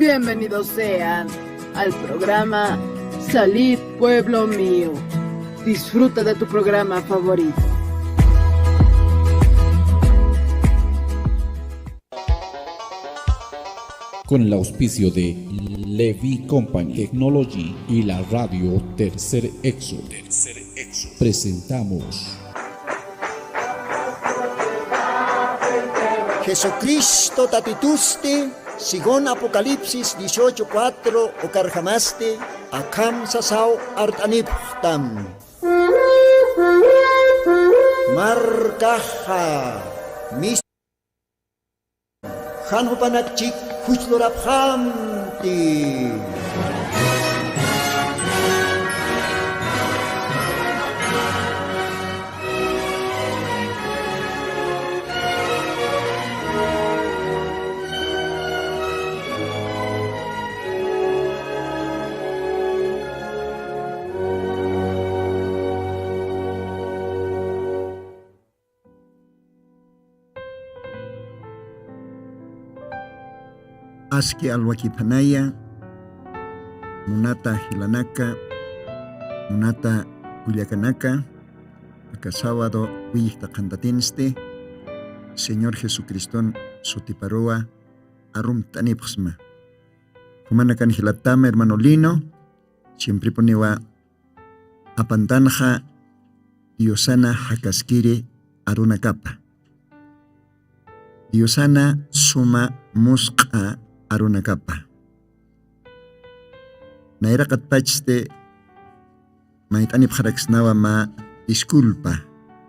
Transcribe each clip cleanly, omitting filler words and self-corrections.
Bienvenidos sean al programa Salid Pueblo Mío. Disfruta de tu programa favorito. Con el auspicio de Levi Company Technology y la radio Tercer Exo, presentamos Jesucristo tatituste, sigon Apocalipsis 18:4 okarjamaste, akam sasao artaniptam. Markaha, mis hanhupanakchik hujlorabhamti. Aski alwakipanaya, munata hilanaka, munata Culiacanaka, acá sábado Villita Cantatinste, Señor Jesucristo Sotiparoa, Arum Tanipsma. Humanakan hilatama hermano Lino, siempre ponewa apantanja, Diosana Hakaskiri Aruna Kapa. Diosana Suma Musqa Aruna Kapa. Naira katpachste maitanip haraksnawa ma disculpa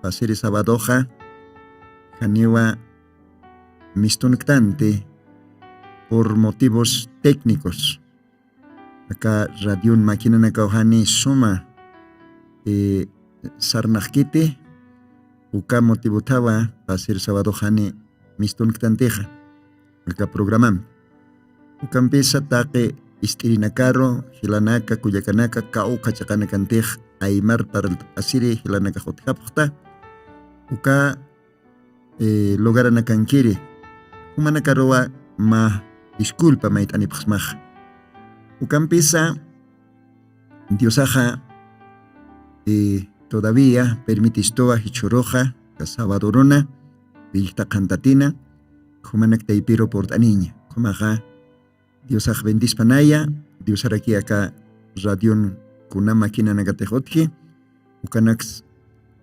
pasiri sabadoja janiwa mistunktante por motivos técnicos. Acá radion máquina nakauhani suma sarnajkite uka motivutawa pasir sabadojani mistunktantija. Acá programam. Ukampesa take Istirinakaro, Hilanaka, Culiacanaka, Kau, Cachacanacantej, Aymar para el Asiri, Hilanaka Jotjapta, Uka Logaranacankiri, Humanakaroa, ma disculpa, Maitani Pxmaj. Ukampisa, Diosaja, todavía permitistoa, Hichoroja, Casabadorona, Vilta Cantatina, Humanak Taipiro Portaniña, Humaja. Diosaj bendispanaya, Diosar aquí acá radion kuna máquina nagatejotki, ukanax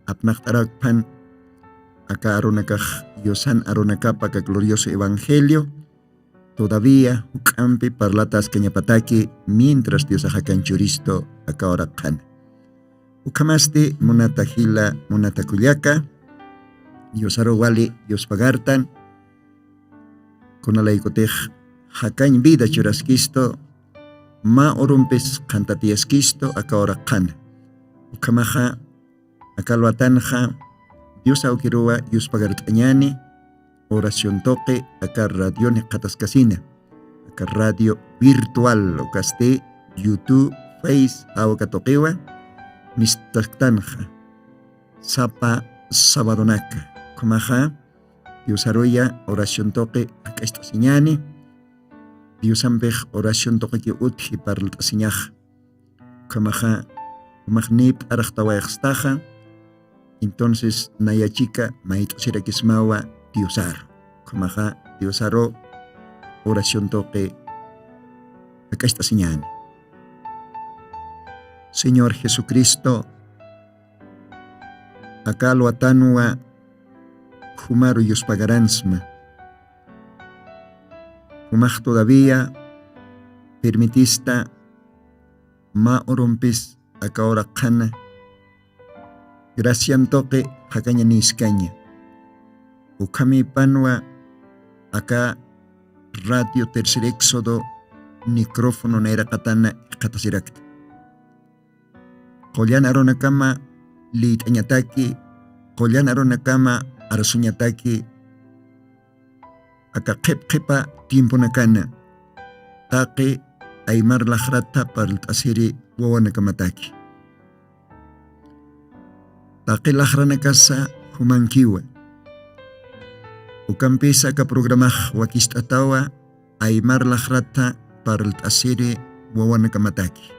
apnachtarakpan acá aronakaj Diosan aronakapa ka glorioso evangelio, todavía ukampi parlatas cañapataki mientras Diosaj canchuristo acá orakan. Ukamaste monatajila monatakuliaka, Diosaro wali Dios pagartan, konalaikotej Hakañ vida churasquisto, ma orumpes cantatiasquisto, acá oracan. Ukamaja, acá loatanja, Dios aukirua, Dios pagartañani, oración toque, acá radio ne catascasina, acá radio virtual, o caste, YouTube, Face, auca toquewa, mistaktanja, sapa sabadonaca. Ukamaja, Dios aroya, oración toque, acá esto siñani. Dios ambej oración toque utji para el tasiñaj. Kamaja, magnip arachtawaextaja. Entonces, naya chica, maito sirakismawa, Diosar. Kamaja, Diosaro, oración toque. Acá está señal. Señor Jesucristo, acá lo atanua, Jumaru Dios pagaransma. Humaj todavía permitista ma orompis acá ora cana gracian toque hakaña niskaña ukami panua acá radio Tercer Éxodo micrófono nera katana katasirakta qollan aronakama liitañataki qollan aronakama arasuñataki acá qepa tiempo nakana taqi aymar lajrata para el asiri wawanakamataki taqi lajranakasa humankiwa ukampisa ka programaj wakistatawa aymar lajrata paraltasiri wawanakamataki.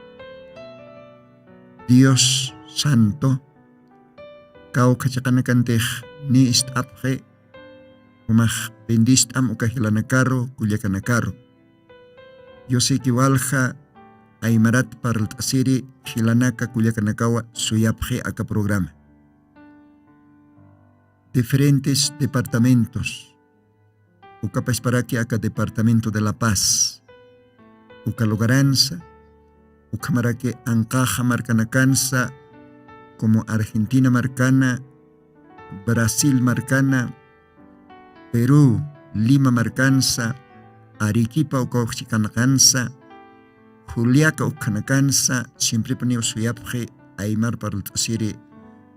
Dios Santo, kau kachakanakanteh ni istapre, umah bendistam ukahilanakaro kulyakanakaro. Yosiki walja aimarat paraltasiri hilanaka kulyakanakawa suyapje aka programa. Diferentes departamentos. Ukapasparaki aka Departamento de la Paz. Ukalogaranza. Ukamaraki ancaja marcanacanza como Argentina marcana, Brasil marcana, Perú, Lima marcanza, Arequipa ukauchikanacanza, Juliaca ukanacanza, siempre ponía suyapje aimar paraltasiri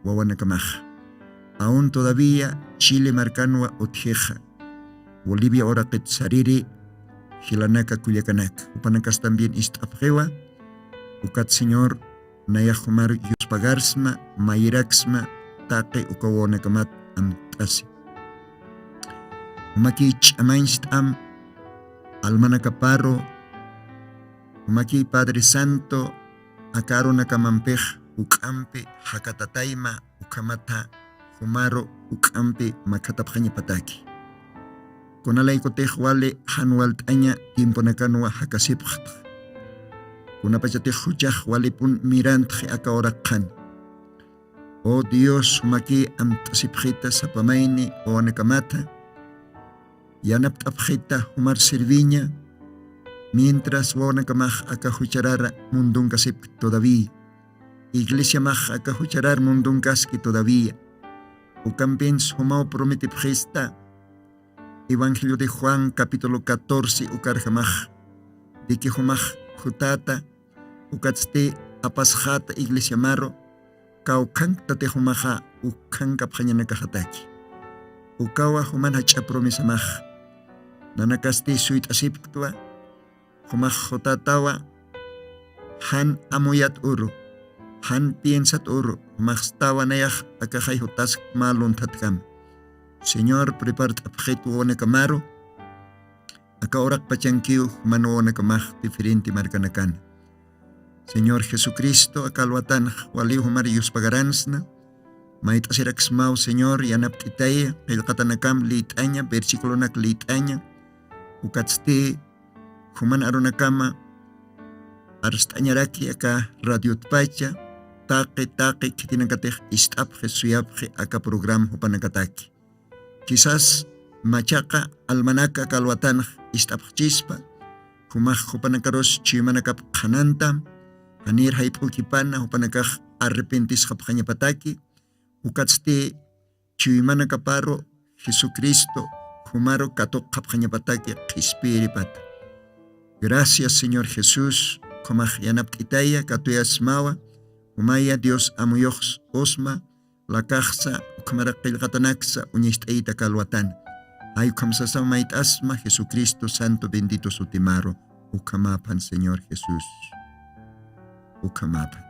wawanakamaja. Aún todavía Chile marcanwa otjeja, Bolivia ora quetzariri, Hilanaka Culiacanaka. Upanakas también istapjewa, ukat señor Nayahumar Yuspagarsma, Mayiraxma, Take ukawonakamat amtasi. Umaki chamainstam, Almanacaparo, Umaki Padre Santo, Akaro nakamampej, Ukampe, Hakatataima, Ukamata, Humaro, Ukampe, Makatapjaña pataki. Kunalay kotej wale hanwaltaña timponakanwa hakasipjat. Kunapachatej huchaj wale pun mirantje akaorakhan. Oh Dios, maki amtasipjita sapamaini o anakamata. Yanaptapjita humar serviña. Mientras wanakamaj akahucharara mundungasip todavía. Iglesia maj akahucharar mundungaski todavía. Ucampens humao prometipjista. Evangelio de Juan, capítulo 14, ukarjamaj, de que humaj jutata, ukatste apasjata iglesia maro, kaukankta te humaja, ukanka pjanyanakajataki. Ukawa human hacha promisamaj, nanakaste suit asiptua, humaj jutatawa, han amuyat uru, han piensat uru, humajstawa nayaj akajay hutas malun tatkam. Señor, prepara objeto onacamaro. Acá orak pachanquiu mano onacamaj diferente marcanacan. Señor Jesucristo, acá luatan waliu marius pagaransna. Mait asiraxmau, Señor, yanaptitaya, el katanakam litaña, versículo nak litaña. Ukatste, human aronakama, arstañaraki acá radio tpacha, taque, kitinakatej istapje suyapje acá programa hupanakataki. Quizás machaca almanaca calwatan istapchispa, humaj hupanakaros chimanakap hananta, hanir haipukipana hupanakaj arrepentis hapjanyapataki, ukatste chimanakaparo Jesucristo, humaro katok hapjanyapataki kispiripat. Gracias Señor Jesús, humaj yanaptitaya katuyas mawa, humaya Dios amuyos osma, la caja ukamaraqil qatanaksa uñistaita kalwatan. Ay ukamsasa mait asma Jesucristo Santo bendito sutimaro. Ukamapan Señor Jesús. Ukamapan.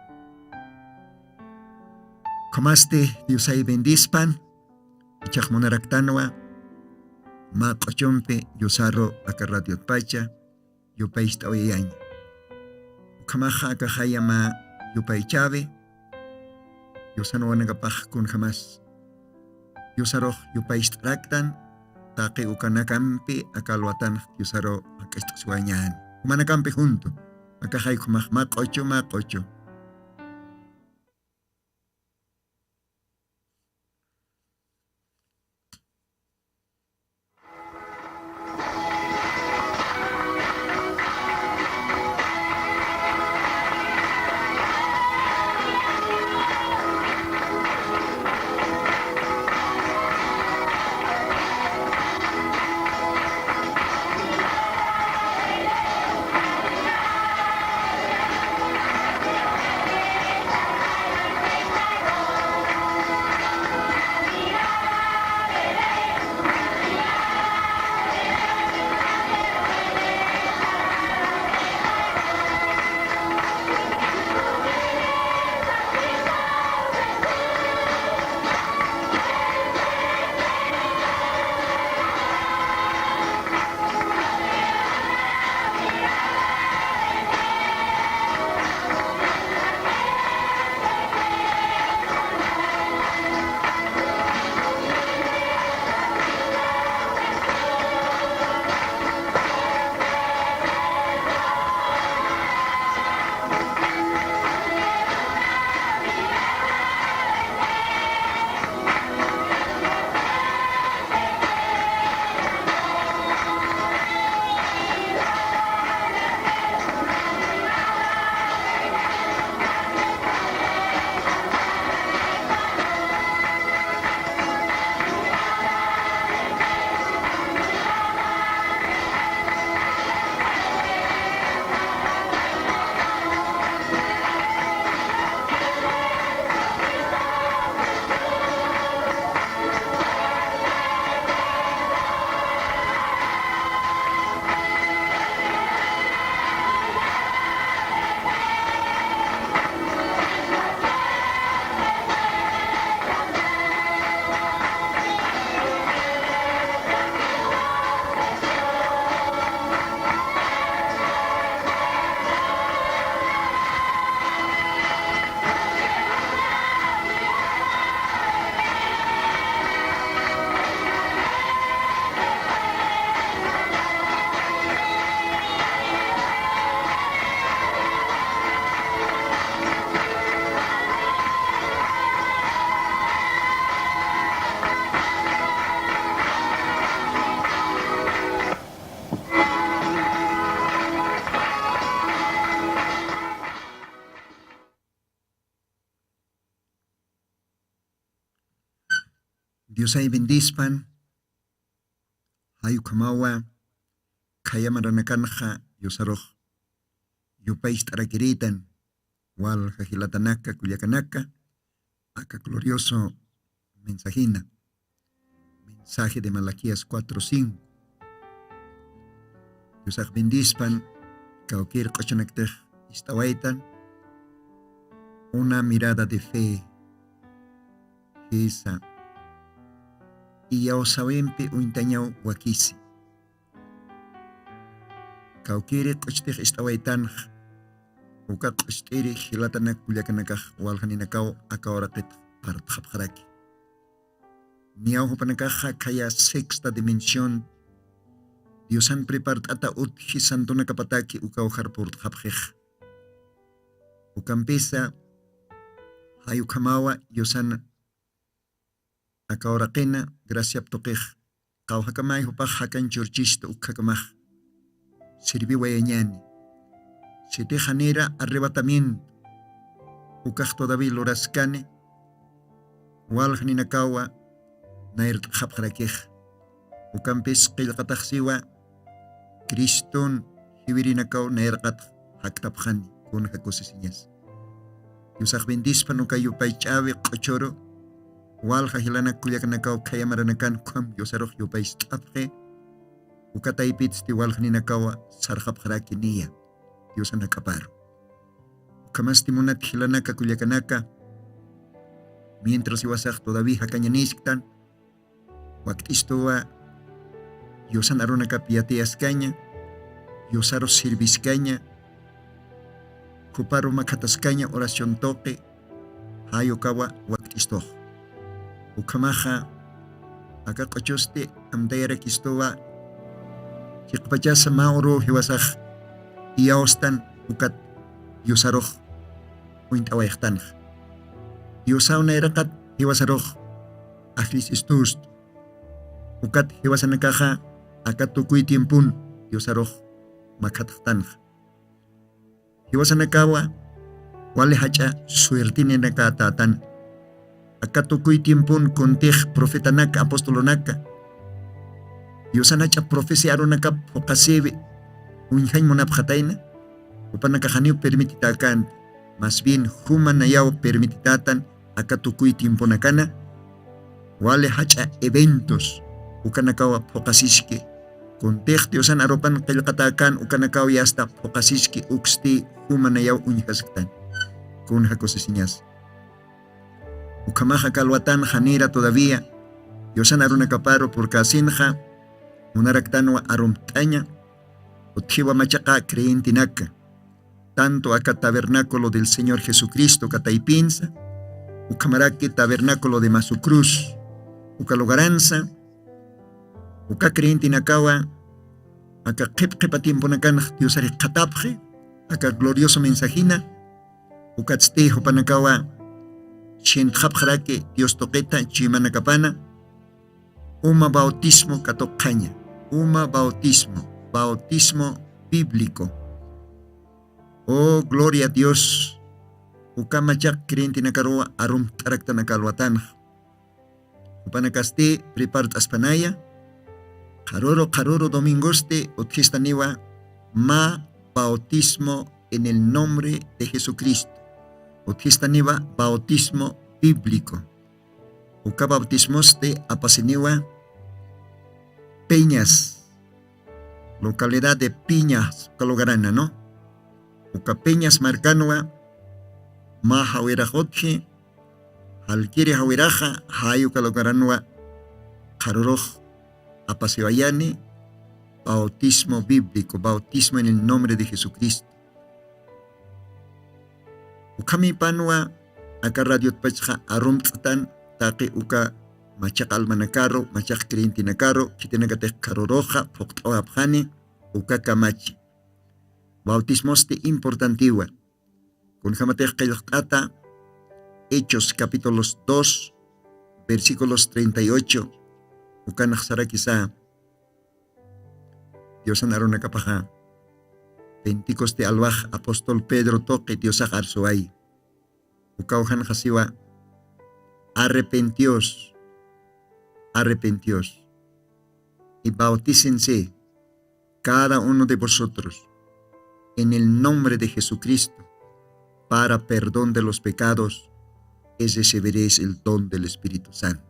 Kamaste Dios ay bendispan. Ichakmonaraktanwa. Ma qochompe yosaro akarratiot pacha. Yopaista oyayañ. Ukamaja akajaya ma yopaichave. Yosano wanagapaj kun jamás. Yosaro yupaistraktan, take ukanakampi akalwatan yosaro akastaswañan. Humanakampi junto, akajay kumaj makocho. Dios ay bendispan, hayu kamawa, kaya maranakanja, yosaroj, yupais tarakiritan, wal jajilatanaka, cuyacanaka, acá glorioso mensajina, mensaje de Malaquías 4:5. Dios bendispan, kaukir kochanaktej istawaitan, una mirada de fe, esa, y ya osawempe uintañao wakisi. Kaukir kochtej istawaitan, uka kostiri hilatanak kuliakanakaj walhaninakao akaoratet partjapjaraki. Niau panakaja kaya sexta dimensión. Dios han preparado utji santona kapataki uka ojar por japjej. Ukampisa hayukamawa yosan akaorakena gracia ptokej. Kauhakamay hupaj hakan churchista ukakamaj. Sirvi wayañani. Si te genera arrebatamiento, ukaj todavía lorascane, walhaninakawa nair japjarakej. Ukampis qilqataxsiwa Kriston hibirinakaw nairqat haktapjani kun hakosisiñas. Yusaq bendispan ukayupay ch'awi q'uchoro walqa hilana kullakanakaw khayamaranakan kham yusaroj yupay t'apqe ukataypits ti walqninakawa sarjapjaraki niya Dios anakaparo. Ukamas timunat hilanaka kullakanaka mientras iwasaq todavía hakañanisqtan waktistuwa Yosan arunaka piateas caña, yosaro sirvis caña, kuparo makatas caña oración toque, hayokawa waktisto. Ukamaja, acá cochoste, amdayara kistowa, kikpachasa mauro hiwasaj, iaostan ukat yosaroj, uintawayajtan. Yosauna erakat hiwasaroj, ahlis istust, ukat hiwasanakaja, acá tukuy tiempun yosaroj makatajtan. Hiwasanakawa wale hacha suertine nakatatan. Acá tukuy tiempun kontej profetanaka apostolonaka. Yosanacha profeciaronaka pokasebe unjay monapjataina. Upanakajaniu permititakan. Más bien humanayao permititatan acá tukuy tiempunakana. Wale hacha eventos ukanakawa pokasishke. Kontej Diosan aropan qillqatakan ukanakaw yasta pokasishki uksti humanayaw uñihasqtan. Kun hakosisiñas. Ukamaja kalwatan janira todavía. Diosan arunakaparo por kasinja. Unaraktanwa arumtaña. Utjiwa machaqa creentinaka. Tanto acá tabernáculo del Señor Jesucristo kataipinsa. Ukamaraki tabernáculo de Masucruz. Ukalogaranza. Uka creentinakawa. Aka qipqipa tiempunakan Diosari qatapje. Aka glorioso mensajina. Uka tztejo panakawa. Shintjapjarake Dios toqueta chimanakapana. Uma bautismo katoqaña. Uma bautismo. Bautismo bíblico. Oh, gloria a Dios. Ukamachak creentinakaroa arum taraktanakaluatan. Upanakaste prepart aspanaya. Caroro domingoste utjistaniwa ma bautismo en el nombre de Jesucristo. Utjistaniwa bautismo bíblico. Uka bautismoste apasiniwa Peñas, localidad de Piñas, Calogarana, ¿no? Uka Peñas marcanua ma hawirajotje halkiri hawiraja hayu Calogaranua caroroj Apasebayani, bautismo bíblico, bautismo en el nombre de Jesucristo. Ukami panua, acá radio pachja arum tzatan, taque uka machak almanakaro, machak creentinakaro, kitenakate karoroja, poktawa abjani, uka kamachi. Bautismoste importantiwa. Con jamatej kayakata, Hechos capítulos 2, versículos 38. Ukan naksara kisa Diosan aruna kapaja Pentecoste albaj apóstol Pedro toque Diosa arsuay Ukauhan hasiwa arrepentios arrepentíos y bautícense cada uno de vosotros en el nombre de Jesucristo para perdón de los pecados y recibiréis el don del Espíritu Santo.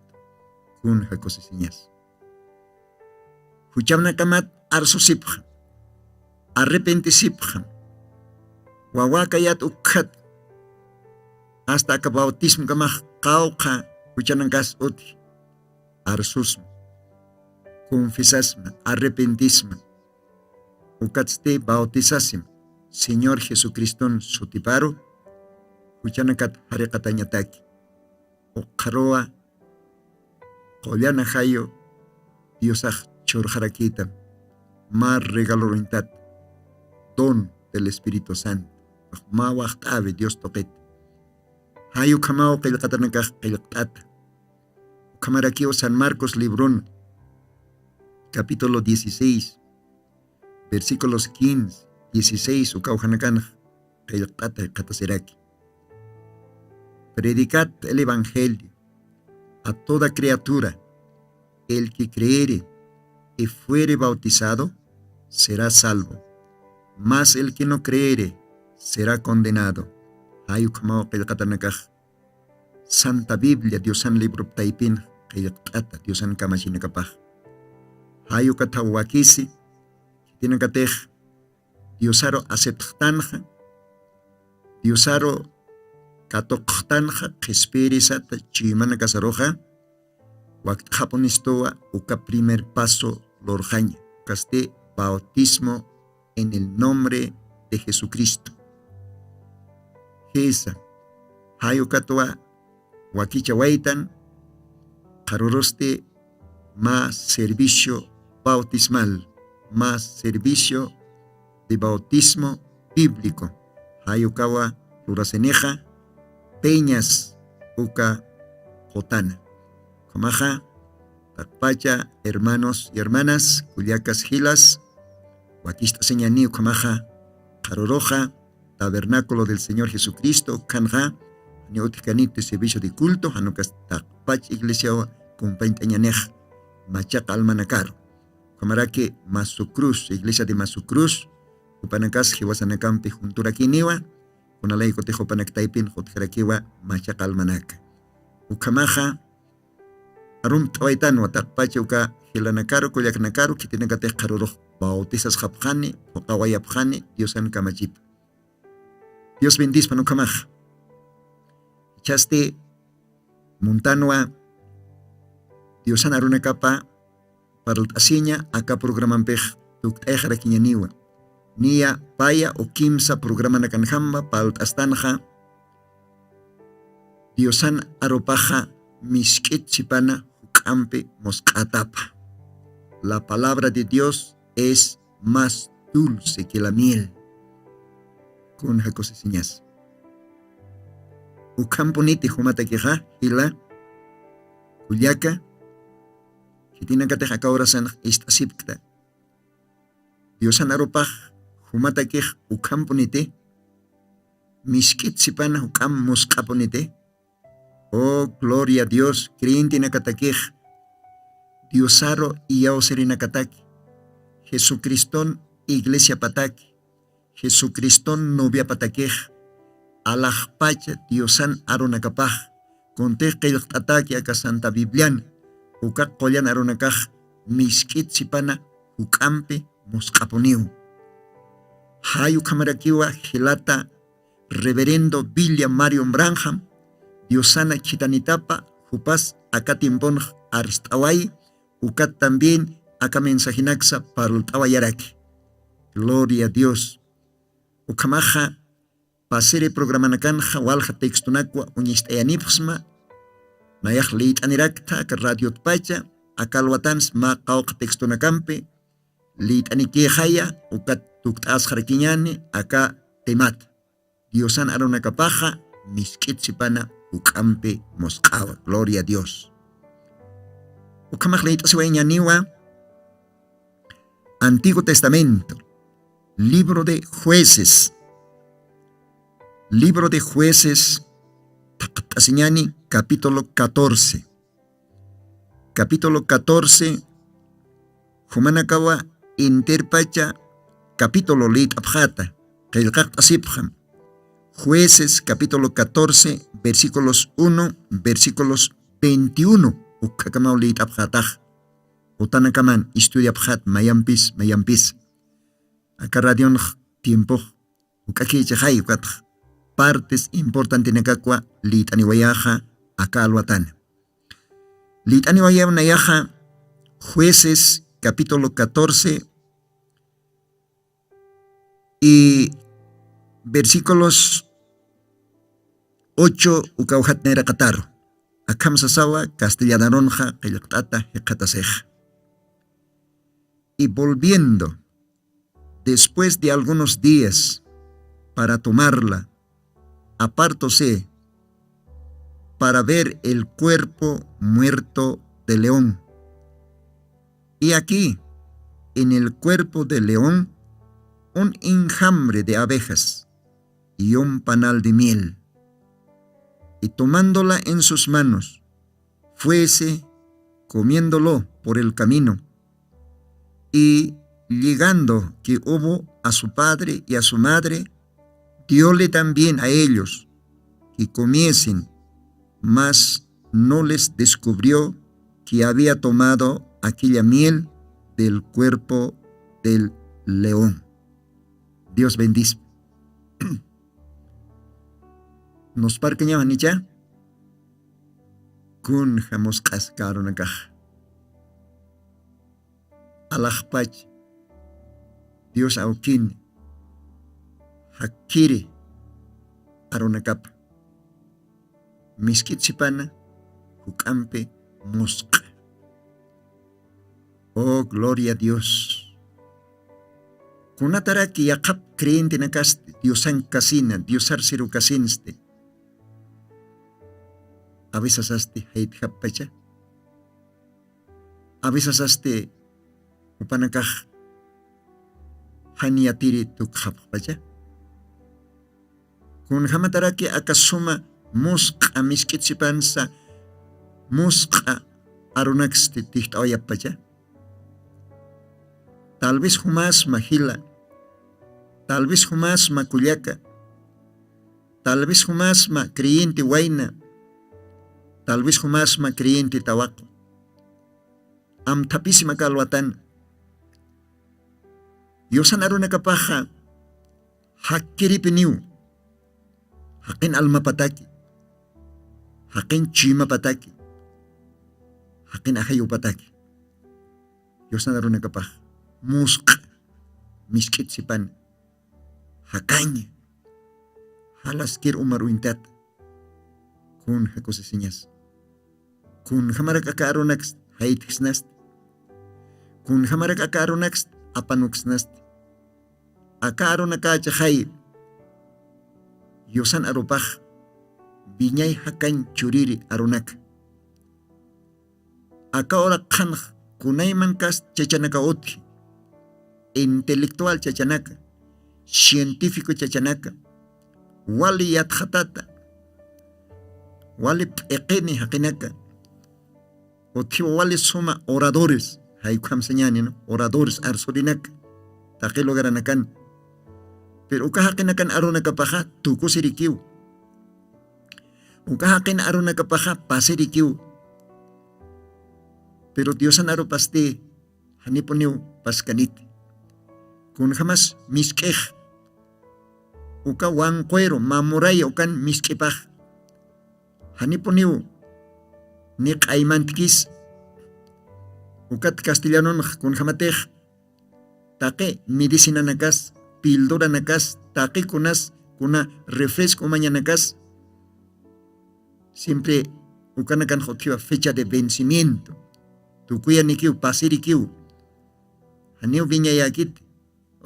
Kun hakosisiñas. Huchamna kamat arsusipja, arrepentisipja, wawakayat ukhat, hasta que bautismo kamah kauka, huchanangas uti, arsusma, confesasma, arrepentisma, ukatste bautizasima, Señor Jesucristo sutiparo, huchanakat harekatanyataki, ukaroa, Kolyana hayo, Diosaj chorjaraquitam, mar regalorintat, don del Espíritu Santo, mawahtabe Dios toquet. Hayo kamao kelkatanakaj kelktata. Kamarakio San Marcos Librón, capítulo 16, versículos 15, 16, ukauhanakan kelktata kataseraki. Predicad el Evangelio a toda criatura. El que creyere y fuere bautizado será salvo, mas el que no creyere será condenado. Santa Biblia, Diosan libro taipin, Diosan kamachinakapaj. Hayu katawakisi, tiene katej, Diosaro aceptanja, Diosaro katokhtanja, Espíritu chimana kasaroja, Wakt japonistoa uka primer paso lorjaña, caste bautismo en el nombre de Jesucristo. Jesa, hayukatoa, wakicha waitan, jaroroste, más servicio bautismal, más servicio de bautismo bíblico. Hayukawa, luraseneja, peñas, uka jotana. Comaja, Takpacha, hermanos y hermanas, Culiacas Gilas, Huaquista Señaní, Comaja, Jaroroja, Tabernáculo del Señor Jesucristo, Canja, Neoticanite, servicio de culto, Hanucas Takpach, Iglesia, Compañanej, Machac Almanacaro, Comarake, Masucruz, Iglesia de Masucruz, Upanacas, Jiwasanacampe, Juntura Quiniwa, Conalay Cotejo Panactaipin, Jotjaraquiwa, Machac Almanaca, Ucamaja, Arum tawaitan watakpacha uka hilanakaro kulyaknakaro kitinakatej karuroj bautizas japjani o kawayapjani Diosan kamachip. Dios bendispa no kamaj. Chaste montanua Diosan arunakapa paralt asiña aka programampej tuktejara kiñaniwa. Nia paya o kimsa programa nakanjamba paralt astanja Diosan aropaja miskit chipana Ampe moscatapa. La palabra de Dios es más dulce que la miel. Con jacosesiñas. Ucamponiti humata queja, hila, Culiaca, que tiene que teja caurasan istasipta. Diosan aropaj, humata quej, ucamponite, miskit sipana ucam moscaponite. Oh, gloria a Dios, creyente en Acatakej, Diosaro y Yaoserina Kataki, Jesucristón, Iglesia Pataki, Jesucristón, Novia Patakej, Alajpacha, Diosan Aronacapaj, Contej Ataki Aka Santa Biblian, Ukak Koyan Aronacaj, Miskit Sipana, Ukampe, Moscaponiu. Hayu Kamarakiwa, Gilata, Reverendo Villa Mario Branham, Diosana Chitanitapa, Jupas, Akatimpon Arstaway, Ukat también, Aka mensajinaxa Parultawayaraki. Gloria a Dios. Ukamaja, Pasere programanakanja, Walja textunakwa, Unistayanipsma, Nayaj Leit Anirakta, Radio Tpacha, Akalwatans, Ma Kauk textunakampe, Leit Anikejaya, Ukat Tuktas Jarkiñane, Aka Temat. Diosan Aronakapaja, Miskit Sipana, Ucampe Moscava, gloria a Dios. Ucamajleita Niwa, Antiguo Testamento, Libro de Jueces. Libro de Jueces, Takatasiñani, capítulo 14. capítulo 14, Humanakawa Interpacha, capítulo lit abjata, Jueces, capítulo 14, versículos 1, versículos 21, Ukakamau lit abjataj, Utanakaman, estudia abjat, mayampis, acá radion tiempo, Ukaki chahay, partes importantes nakakwa, lit aniwayaja, acá alwatan. Lit aniwayaja, Jueces, capítulo 14, y versículos 8 ukawhat nera kataro. Akam sasawa castellanaronja kayaqtata hekataseja. Y volviendo, después de algunos días, para tomarla, apartóse para ver el cuerpo muerto de león. Y aquí, en el cuerpo del león, un enjambre de abejas y un panal de miel. Y tomándola en sus manos, fuese comiéndolo por el camino. Y llegando que hubo a su padre y a su madre, dióle también a ellos que comiesen, mas no les descubrió que había tomado aquella miel del cuerpo del león. Dios bendice. Nos parqueñaban y ya. Kun jamos cascaron acá. Alajpach. Dios aukin. Hakiri. Aronacap. Miskitsipana. Hukampe. Mosca. Oh, gloria a Dios. Kunatara ki yakap creyente nakaste, Diosan casina, Diosar siru casinste. A veces aste hait happacha. A veces aste upanakaj haniatiri tuk happacha. Kun hamatara ki akasuma musqa miskitsipansa musqa arunakste tiht oyappacha. Tal vez jamás magila, tal vez jamás maculiaca, tal vez jamás ma creyente huayna, tal vez jamás ma creyente tawaco. Am tapísima calwatan. Yosan aruna kapaja, hakiri piniu, hakin alma pataki, hakin chima pataki, hakin ahayu pataki. Yosan aruna kapaja. Musqa, miskitsipan, hakaña, halaskir umaruintat, kun hakosesiñas, kun hamarak akaronax, haitixnast, kun hamarak akaronax, apanuxnast, akaronakacha hay, yosan aropaj, viñay hakañ churiri aronak, akaora kanj, kunayman kas chachanaka otji, intelectual chachanaka, científico chachanaka, wali yatjatata, wali pequeñi hakinaka, otio wali suma oradores, haikam señani, ¿no? Oradores arsorinaka, takilo garanakan, pero uka hakinakan arunaka paja, tuku sirikiu, uka hakin arunaka paja, pasirikiu, pero Diosan aropaste, haniponiu paskanite. Kun jamás miskej, uka wancuero, mamuraya ukan miskepaj, haniponiu, nik aymantikis, ukat castellanon kun jamatej, take medicina nakas, píldora nakas, take kunas, kuna refresco mañanakas, siempre ukanakan jotiwa fecha de vencimiento, tukuya nikiu pasirikiu, haniu viñayakit,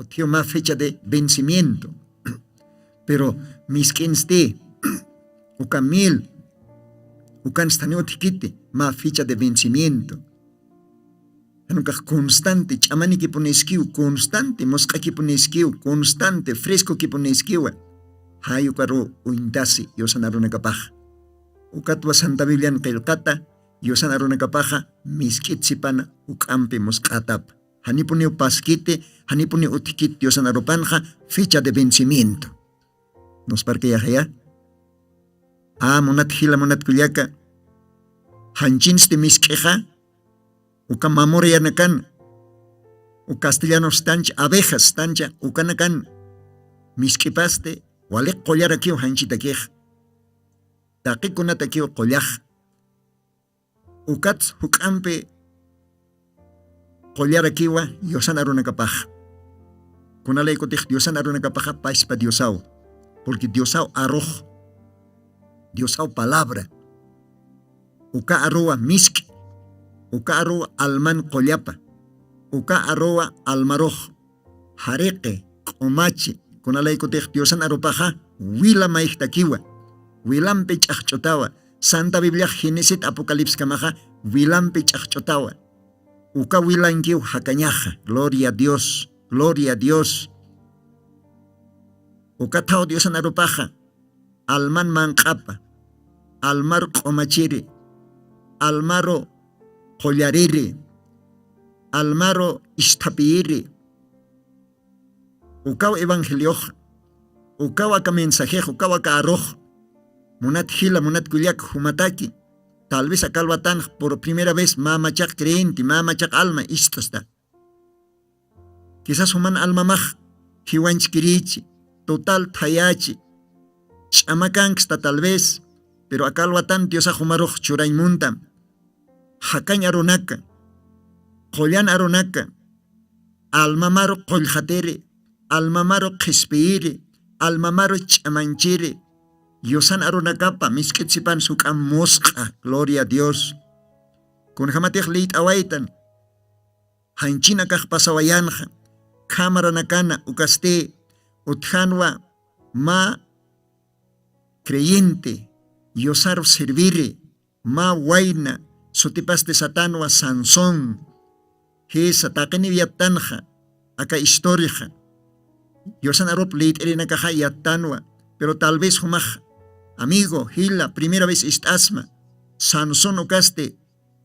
o tío más fecha de vencimiento, pero miskenste, ukan mil, ukan staneo tikite, más fecha de vencimiento. Nunca constante, chamani que pone esquiu, constante, mosca que pone esquiu, constante, fresco que pone esquiu. Hayu karo uintasi, yosanaruna kapaj. Ukatwa Santa Biblia kelkata, Diosan arunakapaja miskitsipana ukampi musqatap. Hanipuni upaskite, hanipuni utikit Diosan arupanja fecha de vencimiento. Nos parque ya. Monat hila monat kuliaka. Hanchins de misqueja. Uka mamore yanakan. U castellano stancha, abejas stancha, ukanakan. Misquipaste, wale qollarakiw hanchitakej. Taqikunatakiw qollaj. Ukats hukampe qollarakiwa Diosan arunakapaj. Kunalay kutij Diosan arunakapaja paispa Diosao. Porque Diosao arroj. Diosao palabra. Uka arroa miski. Uka arroa alman qollapa. Uka arroa almaroj. Jareque, qomachi. Kunalay kutij Diosan arupaja wila maijtakiwa. Wilampe ch'aqch'utawa. Santa Biblia Génesis Apocalipsis kamaja wilampe ch'aqch'utawa. Uka wilankiw hakañaja. Gloria a Dios. Gloria a Dios. Uka tao Diosan arupaja. Alman manqapa. Almaro q'omachiri. Almaro qollariri. Almaro istapiri. Ukaw evangelioja. Ukawa ka mensajejo. Ukawa ka arroj. Munat hila, munat kuliak humataki. Tal vez acá tan por primera vez mamachak creyente, mamachak alma, esto está. Quizás human alma maj, hiwanch kirichi, total tayachi. Chamakansta tal vez, pero acá tan Dios ajumaroj churaymuntam. Hakañ arunaka, qollan arunaka, almamaro qoljatere, almamaro qhispiri, almamaro chamanchiri. Diosan arunakapa miskitsipan sukam mosqa. Gloria a Dios. Kun hamatij leit awaitan. Hanchina kaq pasawayanja. Cámara nakana ukaste. Utjanwa ma creyente. Diosar servire. Ma waina. Sutipas de satanwa Sansón. Hesa taqini viatanja. Aka historia. Diosan arop leit erinakaja yatanwa. Pero tal vez humaj. Amigo, hila, primera vez istasma. Sansón ukaste,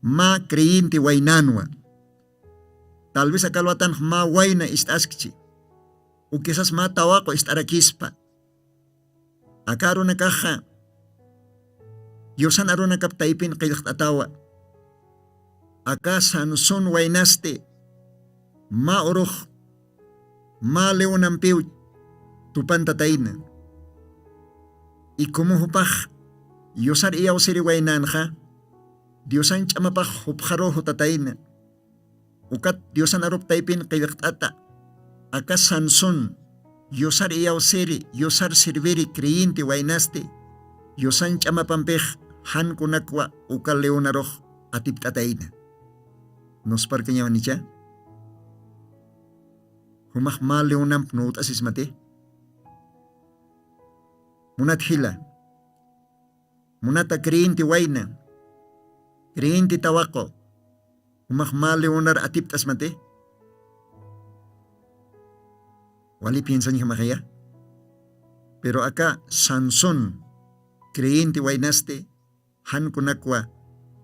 ma creyente wainanwa. Tal vez akalwatan ma waina istaskchi. O quizás ma tawako istarakispa. Acá arunakaja. Diosan arunakap taipin qilqtatawa. Acá Sansón wainaste. Ma oruj. Ma leonampiw. Tupantatayna. Y como hupaj, Diosar iya usiri wainanja, Diosan chamapaj hupjarojo tatayna. Ukat Diosan arup taipin qilqtata. Acá Sansón, Diosar iya usiri, Diosar serviri creyente wainaste. Diosan chamapampej, han kunakwa ukal leonaroj atip tatayna. Nos parkeña wanicha. Humaj ma leonam pnuut asismate. Munat hila. Munata creyente waina. Creyente tawako. Umahmale unar atip tasmate. Wali piensan niya makaya. Pero acá Sansón. Creyente wainaste. Han kunakwa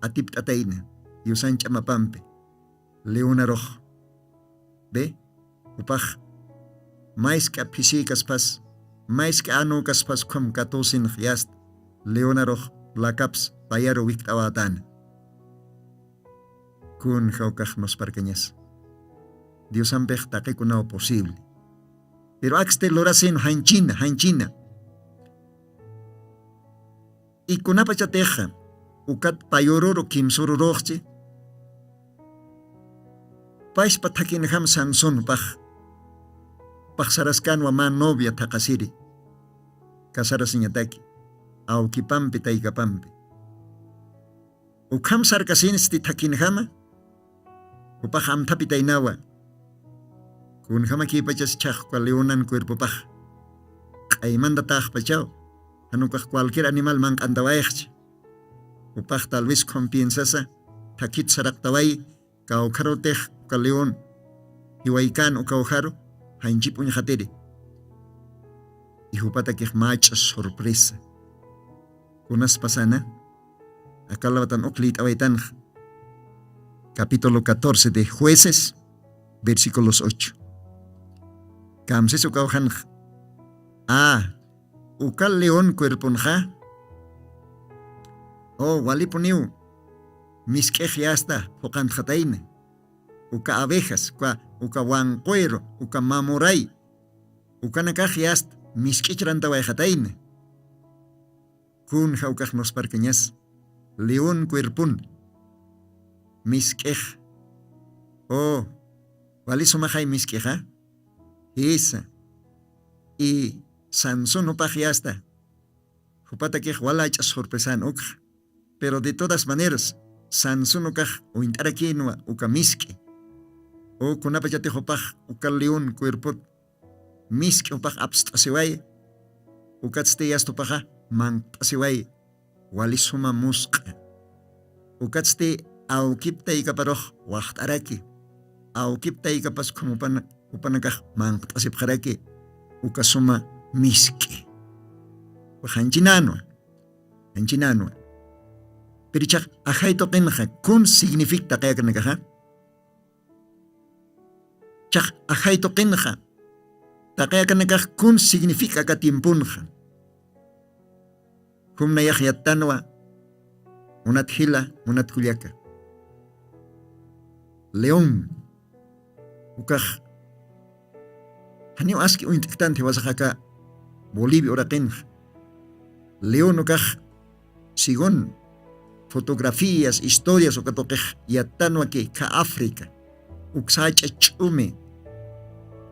atip tatayna. Yusan chamapampe. Leonaroj. Be. Upaj. Mais ka pisikas pas. Mais que ano kaspas kum katosin khiast Leonaroj lakaps payaro wiktawatan. Kun jaukaj nos parqueñas. Dios ampej taque kunao posible. Pero axte lorasen hanchina. Y kunapachateja ukat payororo kimsururojche. Pais patakin ham Sansón paj. Paksaraskan wa ma novia takasiri. Kasaras niñataki. Aukipampi taikapampi. Ukam sarkasinis takinhama. Upaham tapitainawa. Kun hama kipachas chak kwa leonan cuerpo paj. Kaimanda taj pachao. Anukah cualquier animal man andawaich. Upah tal vez compiensasa. Takit saraktawai. Kaukarotej ka leon. Iwaikan o kaujaro. Hanjip unya hateri. Ihupata kih machas sorpresa. Kunas pasana. Akalabatan Oklit Awaitan, capítulo 14 de Jueces, versículos 8. Kamses ukauhan. Ukal león cuerponja. Waliponiu. Misquejiasta, Focanjataine. Uka abejas, uka wancuero, uka mamuray. Ukanakajiasta, misquichrantawaijataine. Kun jaukaj nos parqueñas. León cuerpun. Misquej. Walisumajay misqueja. Esa. Y Sansón upajiasta. Jupata que walacha sorpresan uk. Pero de todas maneras, Sansón ukaj uintaraquinua uka misque. Kunapachate hopaj uka león cuerpot. Misque upaj abstasiway. Ukatste paja mantasiway. Walisuma musqa. Ukatste aukipta ikaparoj wachtaraki. Aukipta ikapas como upanakaj mantasipjaraki. Ukasuma misque. Hanchinanua. Pero chak ajaito kenja kun significa kaya kanakaja. Chak ajaito kenja. Takaya kanakaj kun significa katimpunja. Kum na yahiatanwa. Unat hila, unat kuliaka. León. Ukaj. Hanyo aski uintiktante wasajaka Bolivia ora kenja. León ukaj. Sigon. Fotografías, historias o katokej yatanwa que ka África. Uksacha chume.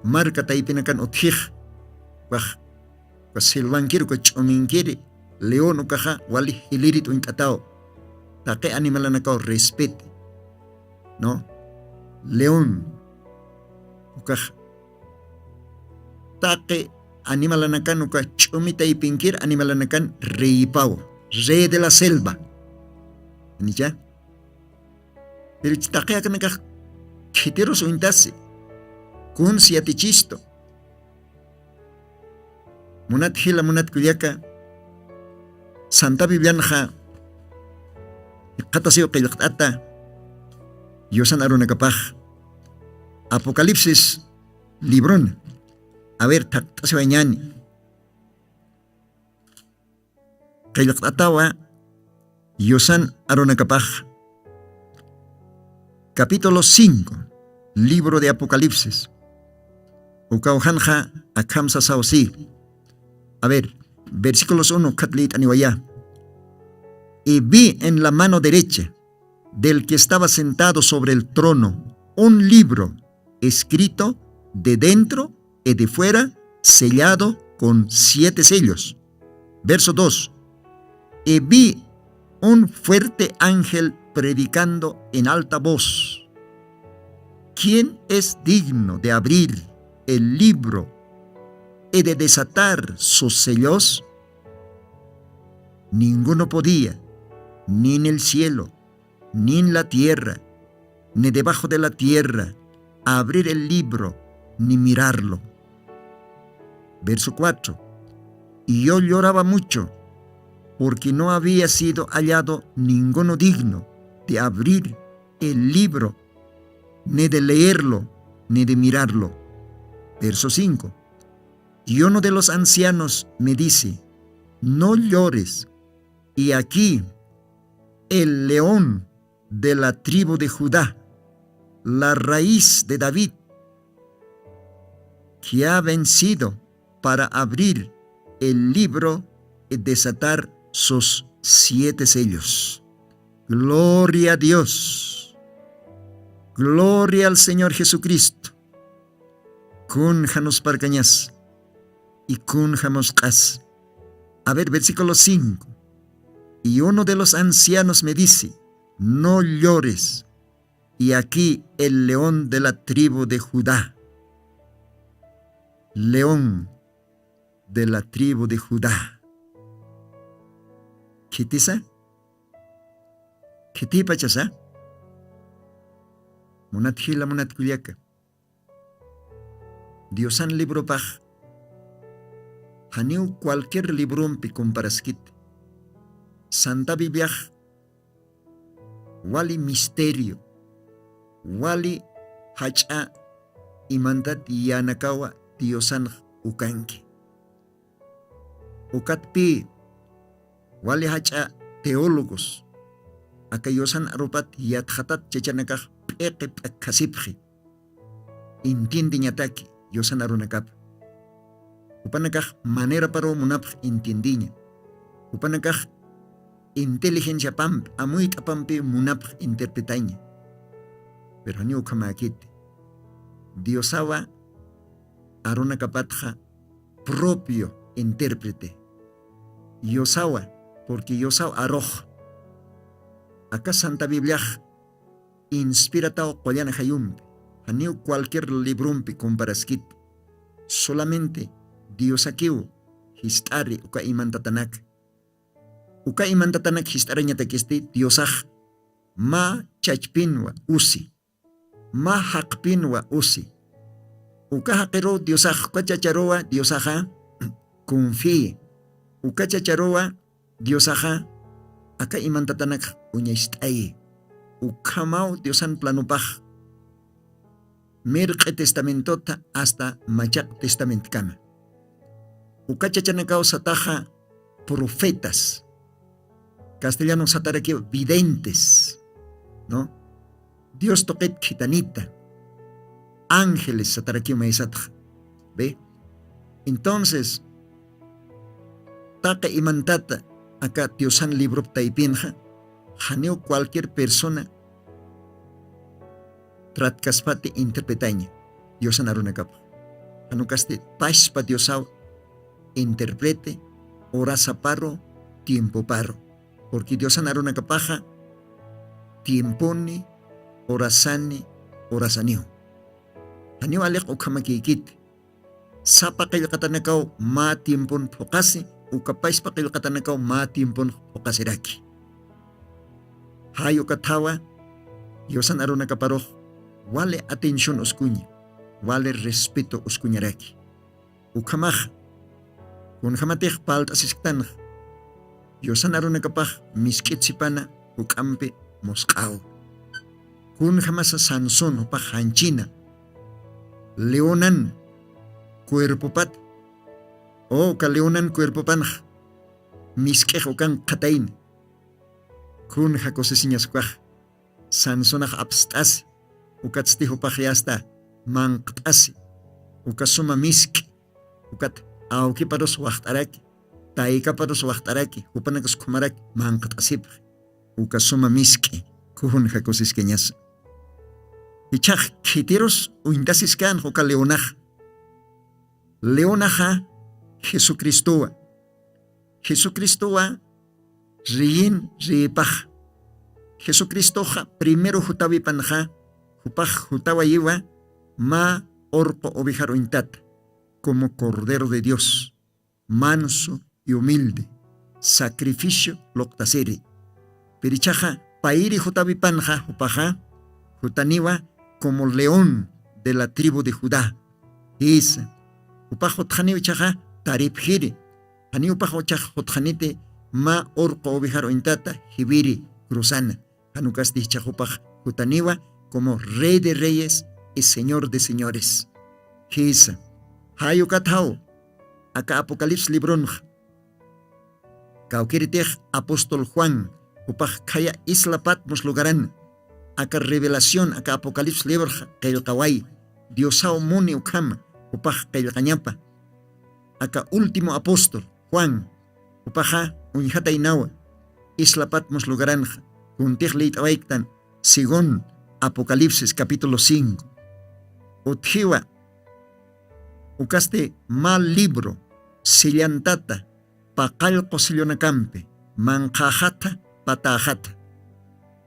Marca taipinakan otij. Waj. Silvankiri ko chuminkiri. León ukaja wali hilirit uinkatao. Take animalanakao respete. No? León. Ukaja. Take animalanakan uka chumita y pinkir animalanakan reipao. Rey de la selva. ¿Ni ya? Pero take akanaka kiteros uintase. Kun siatichisto. Munat hila munat kuyaka. Santa Biblianja. Katasio kaylaktata. Yosan arunakapaj. Apocalipsis. Librón. A ver, taktasio añani. Kaylaktatawa. Yosan arunakapaj. Capítulo 5. Libro de Apocalipsis. Ukaujanja akamsa sausi. A ver, versículos 1, Katlit aniwaya. Y vi en la mano derecha del que estaba sentado sobre el trono un libro escrito de dentro y de fuera, sellado con 7 sellos. Verso 2. Y vi un fuerte ángel predicando en alta voz. ¿Quién es digno de abrir el libro y de desatar sus sellos? Ninguno podía, ni en el cielo, ni en la tierra, ni debajo de la tierra, abrir el libro, ni mirarlo. Verso 4. Y yo lloraba mucho, porque no había sido hallado ninguno digno de abrir el libro, ni de leerlo, ni de mirarlo. Verso 5. Y uno de los ancianos me dice: no llores, y aquí el león de la tribu de Judá, la raíz de David, que ha vencido para abrir el libro y desatar sus 7 sellos. Gloria a Dios. Gloria al Señor Jesucristo. Kun janos parcañas y kun jamos cas. A ver, versículo 5. Y uno de los ancianos me dice: no llores, y aquí el león de la tribu de Judá. León de la tribu de Judá. ¿Qué tisa? ¿Qué te pachasa? Munat hila munat kuliaka. Diosan libro paj. Haniu cualquier libro pi comparaskit. Santa Biblia wali misterio, wali hacha imanta tiyanakawa Diosan ukanki. Ukatpi wali hacha teólogos akayosan arupat yathatat chechanakaj peqe kasipji intindi ñataki yosan arunakap. Upanakaj manera paro munapj intindiña. Upanakaj inteligencia pamp amuy kapampi munapj interpretaña. Pero ni ukamakite Diosawa arunakapatja propio intérprete. Yosawa, porque Yosawa aroj. Acá Santa Biblia inspiratao qollana hayumpi. Haniu cualquier librumpi comparaskit. Solamente Dios akiu histari uka imantatanak. Uka imantatanak histari ñatakisti Diosaj ma chachpinwa usi. Ma haqpinwa usi. Uka haqiro Diosaj uka chacharowa Diosaja confíe. Uka chacharowa Diosaja aka imantatanak uñaistay. Ukamau Diosan planupaj. Mirqe testamentota hasta machak testament kama. Uka chachanakao sataja profetas. Castellano sataraki videntes, ¿no? Dios toquet gitanita. Ángeles sataraki maisatja. ¿Ve? Entonces, taka imantata acá Diosan libro taipinja, janeo cualquier persona tratkaspati interpretaña. Diosan arunakapa. Hanukaste paspa Diosao interprete orasa paro, tiempo paro. Porque Diosan arunakapaja tiemponi, orasani, orasanio. Hanio alek ukamakikit. Sapa kayo katanakaw ma tiempon pokasi, ukapais pa kayo katanakaw ma tiempon pokasiraki. Hayo katawa, Diosan arunakaparo, wale atención uskuña, wale respeto uskuñaraki. Ukamaj, kun hamatej palt asisktanj, Diosan arunakapaj miskitsipana ukampe mosqao. Kun hamasa Sansón upaj hanchina, leonan cuerpopat, o ka leonan cuerpopanj, miskej ukan katain. Kun hakosesiñas kuaj, Sansonaj abstasi, ukatstijo pajiasta manqtasi, ukasuma miski, ukat auki paros wachtaraki, taika paros wachtaraki, upanakas kumaraki manqtasip, ukasuma miski, kuhun hakosiskeñas. Ichaj kitiros uintasiskan uka leonaj. Leonaja Jesucristoa. Jesucristoa riyin ripaj. Jesucristoja primero jutavipanja, jupaj jutawayiwa ma orpo ovejaro intat, como Cordero de Dios, manso y humilde, sacrificio loctaseri. Perichaja pairi jutavipanja jupaja, jutaniwa como león de la tribu de Judá. Isa. Upajo tjaniw chaja tarip hiri. Hani upajo chaj hotjanite ma orpo ovejaro intata hibiri cruzana. Hanukasti chajupaj hutaniwa como rey de reyes y señor de señores. Hisa. Hayo katao. Acá Apocalipsis libronj. Kaukiritej apóstol Juan. Upaj kaya isla Patmos lugaran. Acá revelación, acá Apocalipsis libronj kayo kawai. Diosao muni ukama. Upaj kayo kanyapa. Acá último apóstol, Juan. Upaja unjata inawa. Isla Patmos lugaranja. Untij leit awaiktan. Según Apocalipsis capítulo 5. Utjiwa. Ukaste mal libro. Sillantata. Pakalko sillonakampe. Mankajata patajata.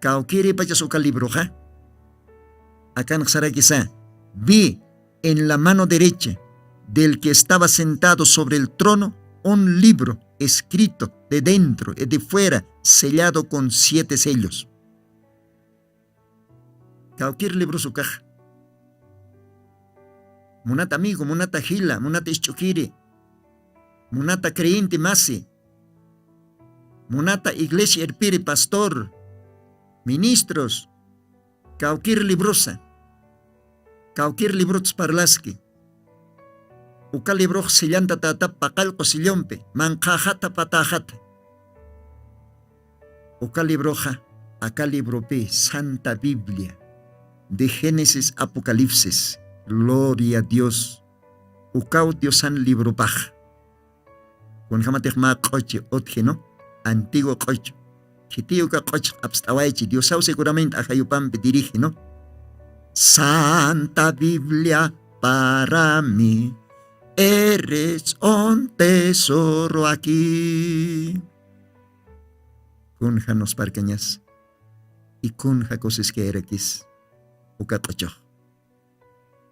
Kaukiri pachasuka libro ha. Acá naxarakisa. Vi en la mano derecha del que estaba sentado sobre el trono un libro escrito de dentro y de fuera, sellado con 7 sellos. Cualquier libro su caja. Munata amigo, munata gila, munata ischukiri, munata creyente masi, munata iglesia erpiri pastor, ministros, cualquier librosa, cualquier libros parlaski, uka libro sillanta tata pakal sillompe, mankajata patajata, uka libroja, acá librope, Santa Biblia, de Génesis Apocalipsis, gloria a Dios, ukau Diosan libro paj, con jamatek ma coche, otje, ¿no? Antiguo coche. Kitiyo ka coche abstawaichi, Diosau seguramente ajayupampe dirige, ¿no? Santa Biblia para mí, eres un tesoro aquí. Kunja nos parcañas, y kunja cosas que erekis, uka cochoch.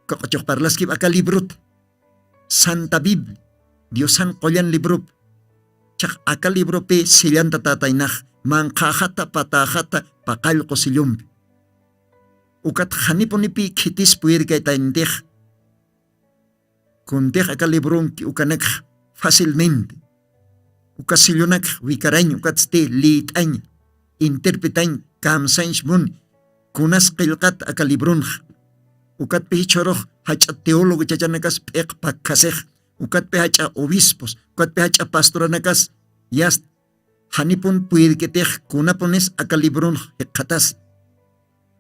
Cochoch parlaski acá librut, Santa Biblia, Diosan koyan libro, chak acá libro pe sillanta tatainaj, mankajata patajata pakal kosilumbi. Ukat haniponipi kitis puir kay taindej. Kundej acá libron ki ukanak fácilmente. Ukasilyonak wikarañ ukatste liitañ, interpretañ kamsañ mun, kunas qilqat acá libron. Ukat pichoroj hacha teólogo chachanakas pek pakkasej, ukat pe hacha obispos, ukat pe hacha pastoranakas, yas hanipon puirketej kunapones acá libron hekatas.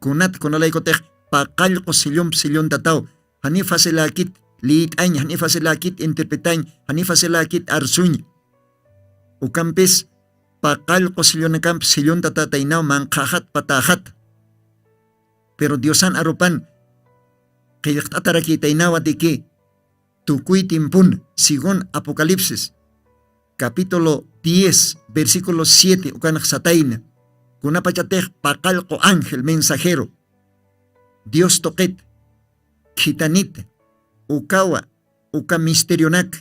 Kunat kunalaykotej pakal sillon tatao, hani faselakit liitañ, hani faselakit interpretañ, hani faselakit arsuñ. Ukampes pakal sillonakam sillon tatatainaw mankahat patahat. Pero Diosan arupan qillqtatarakitainawa de que tukuy timpun, según Apocalipsis, capítulo 10, versículo 7, ukanak sataina. Kunapachatej pakalko ángel mensajero, Dios toquet, kitanit, ukawa, uka misterionak,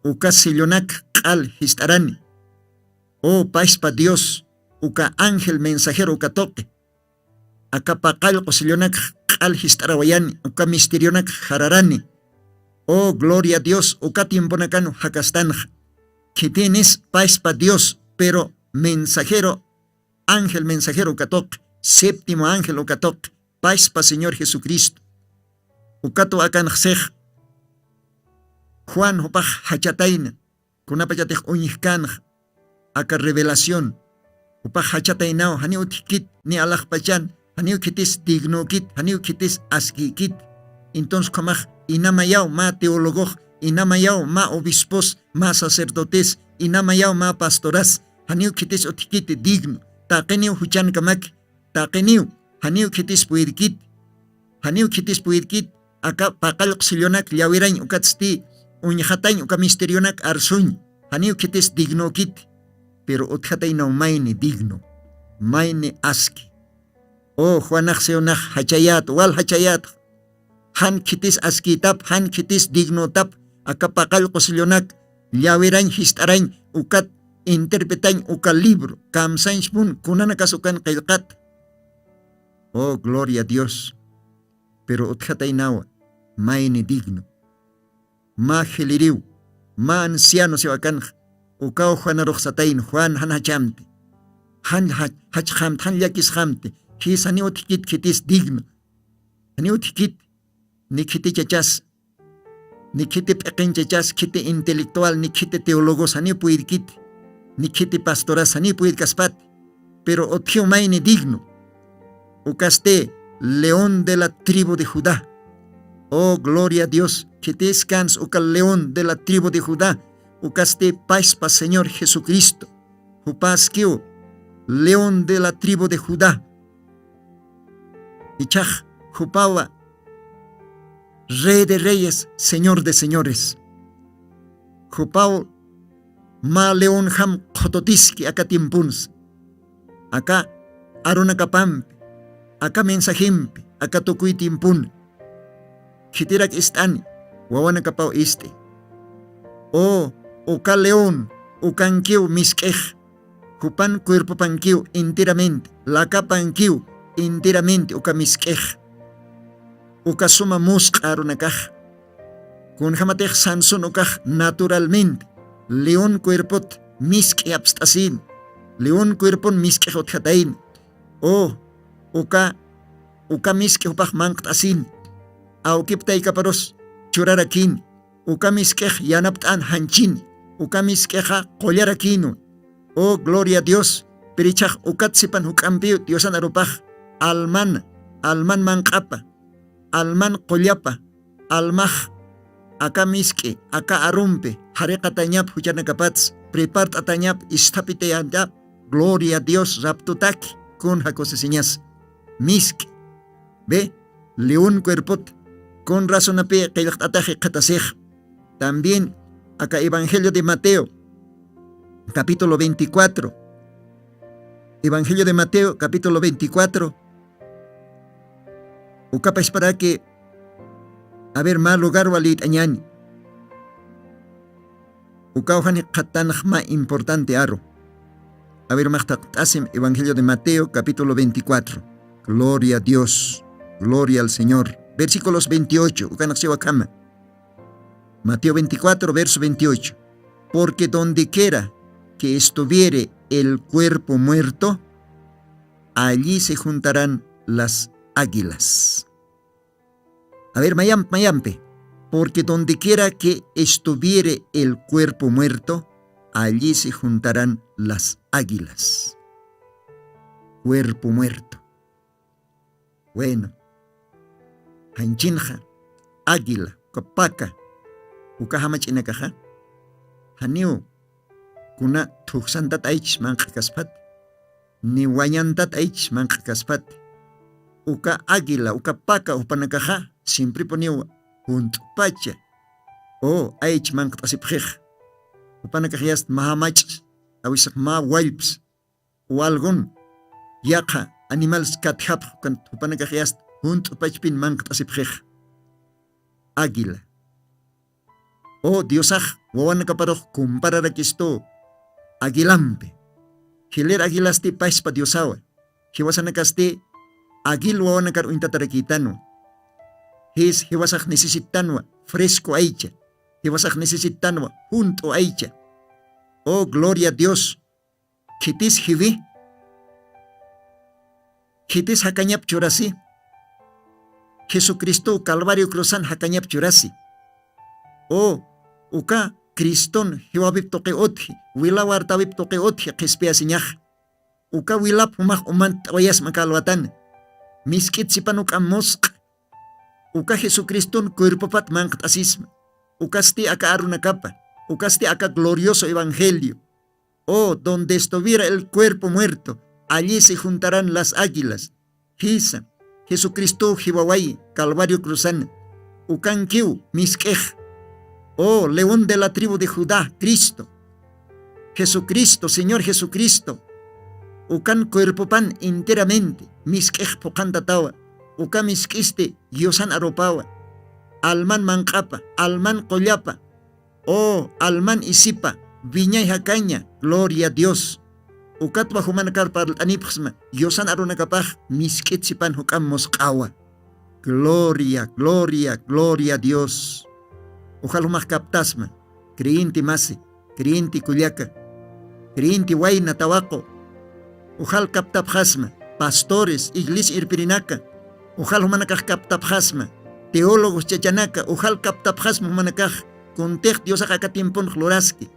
uka sillonak kal histarani. Oh paispa Dios, uka ángel mensajero uka toque, aka pakalko sillonak kal histarawayani, uka misterionak hararani. Oh gloria a Dios, uka tiemponakano hakastanja, que tienes paispa Dios, pero mensajero, ángel mensajero ukatok, séptimo ángel ukatok, paz pa Señor Jesucristo. Ukato akan xej, Juan hopaj hachataina, kunapachatej uñihkanj, aka revelación, upaj hachatainao, hani utkit ni alajpachan, hani ukitis dignokit, hani ukitis askikit. Entonces komaj inamayao ma teologoj, inamayao ma obispos, ma sacerdotes, inamayao ma pastoras, hani ukitis utkit digno. Taqeniw huchan kamak, taqeniw, haniw kitis puirkit, aka pakal qsilyonak llawirañ ukatsti, uñjatañ uka misterionak arsuñ, haniw kitis digno kit, pero utjataynaw mayni digno, mayni aski. Oh Juanaj seonaj hachayat, wal hachayat, han kitis askitap, han kitis digno tap, aka pakal qsilyonak llawirañ histarañ ukat interpretañ uka libro, kamsañ pun kunanakas ukan qilqat. Oh, gloria a Dios. Pero utjatainawa, mayni digno. Ma geliriw, ma anciano siwakan, ukaw Juan aroxatain, Juan han hachamte. Han hachhamte, han yakishamte, his hani utkit kitis digno. Hani utkit, ni kiti chachas, ni kiti peqin chachas, kiti intelectual, ni kiti teologos, hani puirkit. Ni kiti pastoras, ni puid kaspat, pero otio mayni digno. Ukaste, león de la tribu de Judá. Oh, gloria a Dios, que te descans, uka león de la tribu de Judá. Ukaste, paispa Señor Jesucristo. Upaskio, león de la tribu de Judá. Ichaj, Jupawa, Rey de reyes, Señor de señores. Jupao, ma leon ham jototiski aka timpuns. Aka arunakapampi, aka mensajimpi, aka tukuy timpun. Kitirak istani, wawanakapao iste. O, uka leon, ukankiw miskej. Jupan cuerpo pankiw enteramente, laka pankiw enteramente uka miskej. Uka suma musk arunakaj. Kun hamatej Sansón ukaj naturalmente. León cuerpot miski abstasin, león cuerpon miski hotjatayin. Oh, uka miski upaj manqt'asin, awkiptay kaparos churarakin, uka miskej yanapt'an hanchin, uka miskeja qollarakinu. Oh, gloria a Dios. Perichaj ukatsipan huk'ampiu Diosan arupaj, alman manqapa, alman qollapa, almaj aka miski, aka arumpe, hareqa tañap huchanakapats, prepart atañap istapite andap, gloria a Dios raptutaki, kun jakosesiñas, miski, ve, león cuerpot, con razón ape qillaqtataje qatasej. También acá Evangelio de Mateo, capítulo 24. Evangelio de Mateo, capítulo 24. Ukapa es para que, a ver, más lugar walit añani. Ukauhani qatanjma importante aro. A ver, más tasim Evangelio de Mateo, capítulo 24. Gloria a Dios, gloria al Señor. Versículos 28. Ukanaxiwakama. Mateo 24, verso 28. Porque donde quiera que estuviere el cuerpo muerto, allí se juntarán las águilas. A ver, mayampe. Porque donde quiera que estuviere el cuerpo muerto, allí se juntarán las águilas. Cuerpo muerto. Bueno. Hanchinja, águila, copaca. Ukahamachinakaja. Haniu. Kuna tuksantat aich manqakaspat. Ni wayantat aich manqakaspat. Uka águila, uka paca upanakaja. Siempre poniwa. Junto pacha. O aich manqasipjej. Upanakajast mahamach. Awisak ma walps. O algún. Yaka animals kathap. Upanakajast. Junto pachpin manqasipjej. Águila. Oh, Diosaj, wawan kaparoj kumpararakisto. Aguilampe. Hiler aguilasti paispa Diosawa. Hiwasanakaste agil wawanakar uintatarakitano. Hiwasaj necesitanwa fresco aicha. Hiwasaj necesitanwa junto aicha. Oh, gloria a Dios. Kitis hivi. Kitis hakanyap churasi. Jesucristo Calvario cruzan hakanyap churasi. Oh, uka Kriston hiwabib toke othi, wilawar tabib toke othi kispia sinyah. Uka wilap humah umant wayas makalwatan. Miskit sipan uka mosq. Uka Jesucriston cuerpopat manqt asisma. Ukasti aka arunakapa. Ukasti aka glorioso evangelio. Oh, donde estuviera el cuerpo muerto, allí se juntarán las águilas. Hisa, Jesucristo hiwawai, Calvario cruzan. Ukan kiu, miskej. Oh, león de la tribu de Judá, Cristo. Jesucristo, Señor Jesucristo. Ukan cuerpo pan enteramente. Miskej pokant tawa. Uka miskiste, Diosan aropawa. Alman manqapa, alman qollapa. Oh, alman isipa. Viñay hakaña, gloria a Dios. Ukat bajumanakar par anipxma. Diosan arunakapaj, miskit sipan hukam mosqawa. Gloria, gloria, gloria a Dios. Ojalá más captasma, creyente masi, creyente culiaca, creyente huayna tabaco, ojalá captapjasma, pastores, iglesia irpirinaca, ojalá manacaj captapjasma, teólogos chachanaca, ojalá captapjasma manacaj, contej Dios acá tiempon cloraski,